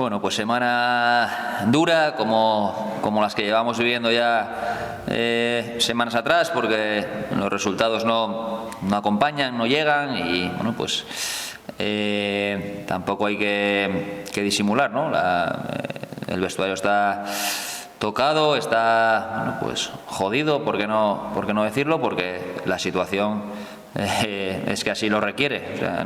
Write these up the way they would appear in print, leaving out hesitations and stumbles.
Bueno, pues semana dura, como las que llevamos viviendo ya semanas atrás, porque los resultados no acompañan, no llegan y, bueno, pues tampoco hay que disimular, ¿no? El vestuario está tocado, está, bueno, pues jodido, ¿por qué no decirlo? Porque la situación es que así lo requiere. O sea,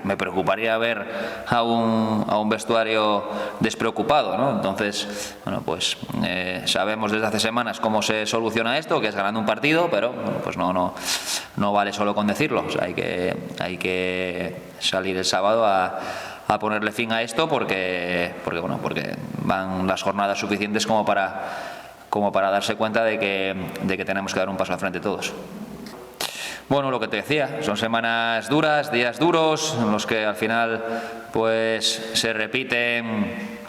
me preocuparía ver a un vestuario despreocupado, ¿no? Entonces, bueno, pues sabemos desde hace semanas cómo se soluciona esto, que es ganando un partido, pero bueno, pues no vale solo con decirlo. O sea, hay que salir el sábado a ponerle fin a esto porque van las jornadas suficientes como para darse cuenta de que tenemos que dar un paso al frente todos. Bueno, lo que te decía, son semanas duras, días duros, en los que al final pues se repiten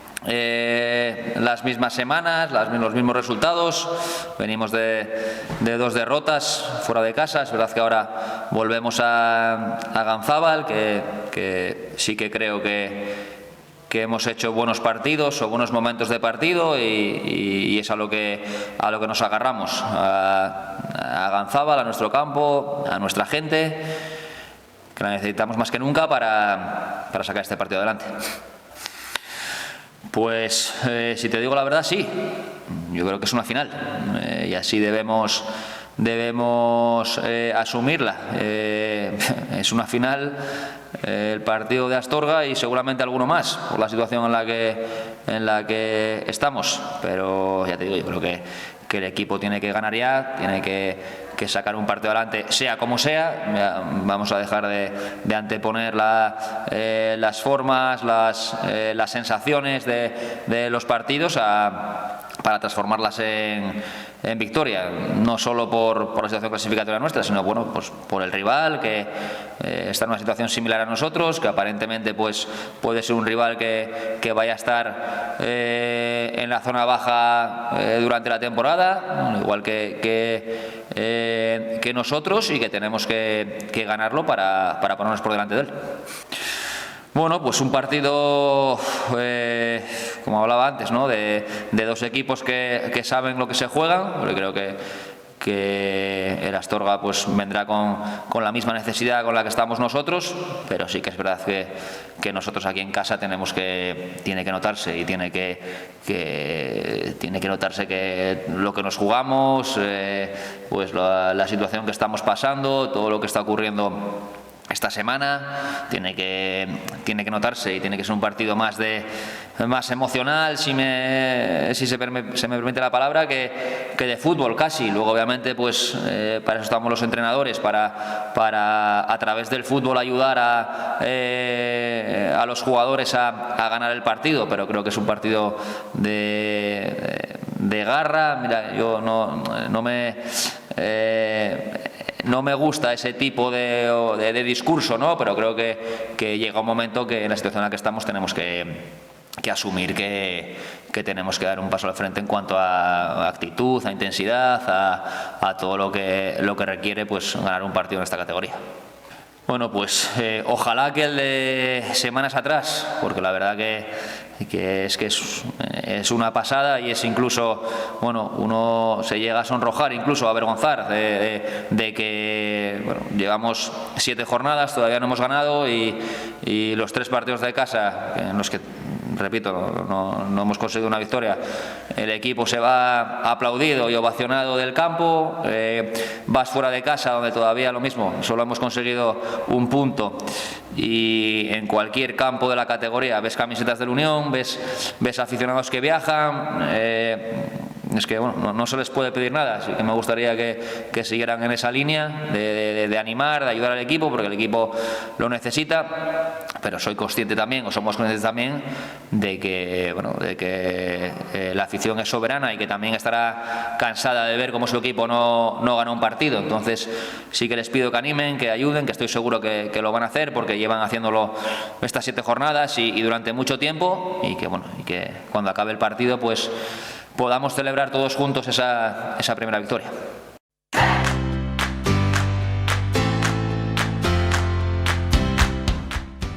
las mismas semanas, los mismos resultados. Venimos de 2 derrotas fuera de casa. Es verdad que ahora volvemos a Ganzábal, que sí que creo que hemos hecho buenos partidos o buenos momentos de partido y es a lo que nos agarramos, a Ganzábal, a nuestro campo, a nuestra gente, que la necesitamos más que nunca para sacar este partido adelante. Pues si te digo la verdad, sí, yo creo que es una final y así debemos asumirla. Es una final, el partido de Astorga y seguramente alguno más por la situación en la que estamos, pero ya te digo, yo creo que el equipo tiene que ganar ya, tiene que sacar un partido adelante, sea como sea. Vamos a dejar de anteponer las formas, las sensaciones de los partidos para transformarlas en victoria, no solo por la situación clasificatoria nuestra, sino bueno, pues por el rival, que está en una situación similar a nosotros, que aparentemente pues puede ser un rival que vaya a estar en la zona baja durante la temporada, igual que nosotros, y que tenemos que ganarlo para ponernos por delante de él. Bueno, pues un partido, como hablaba antes, ¿no? de 2 equipos que saben lo que se juegan, porque creo que el Astorga pues vendrá con la misma necesidad con la que estamos nosotros, pero sí que es verdad que nosotros aquí en casa tiene que notarse y tiene que notarse que lo que nos jugamos, pues la situación que estamos pasando, todo lo que está ocurriendo esta semana, tiene que notarse y tiene que ser un partido más emocional, si se me permite la palabra, que de fútbol casi. Luego obviamente pues para eso estamos los entrenadores, para a través del fútbol ayudar a los jugadores a ganar el partido, pero creo que es un partido de garra. Mira, yo no me gusta ese tipo de discurso, ¿no? Pero creo que llega un momento que en la situación en la que estamos tenemos que asumir que tenemos que dar un paso al frente en cuanto a actitud, a intensidad, a todo lo que requiere pues ganar un partido en esta categoría. Bueno, pues ojalá que el de semanas atrás, porque la verdad que es una pasada y es incluso, bueno, uno se llega a sonrojar, incluso a avergonzar de que, bueno, llevamos 7 jornadas, todavía no hemos ganado y los 3 partidos de casa en los que, repito, no hemos conseguido una victoria, el equipo se va aplaudido y ovacionado del campo. Vas fuera de casa, donde todavía lo mismo, solo hemos conseguido un punto, y en cualquier campo de la categoría ves camisetas del Unión, ves aficionados que viajan. Es que bueno, no se les puede pedir nada, así que me gustaría que siguieran en esa línea de animar, de ayudar al equipo, porque el equipo lo necesita, pero soy consciente también, o somos conscientes también, de que la afición es soberana y que también estará cansada de ver cómo su equipo no gana un partido. Entonces sí que les pido que animen, que ayuden, que estoy seguro que lo van a hacer, porque llevan haciéndolo estas 7 jornadas y durante mucho tiempo, y que cuando acabe el partido pues podamos celebrar todos juntos esa primera victoria.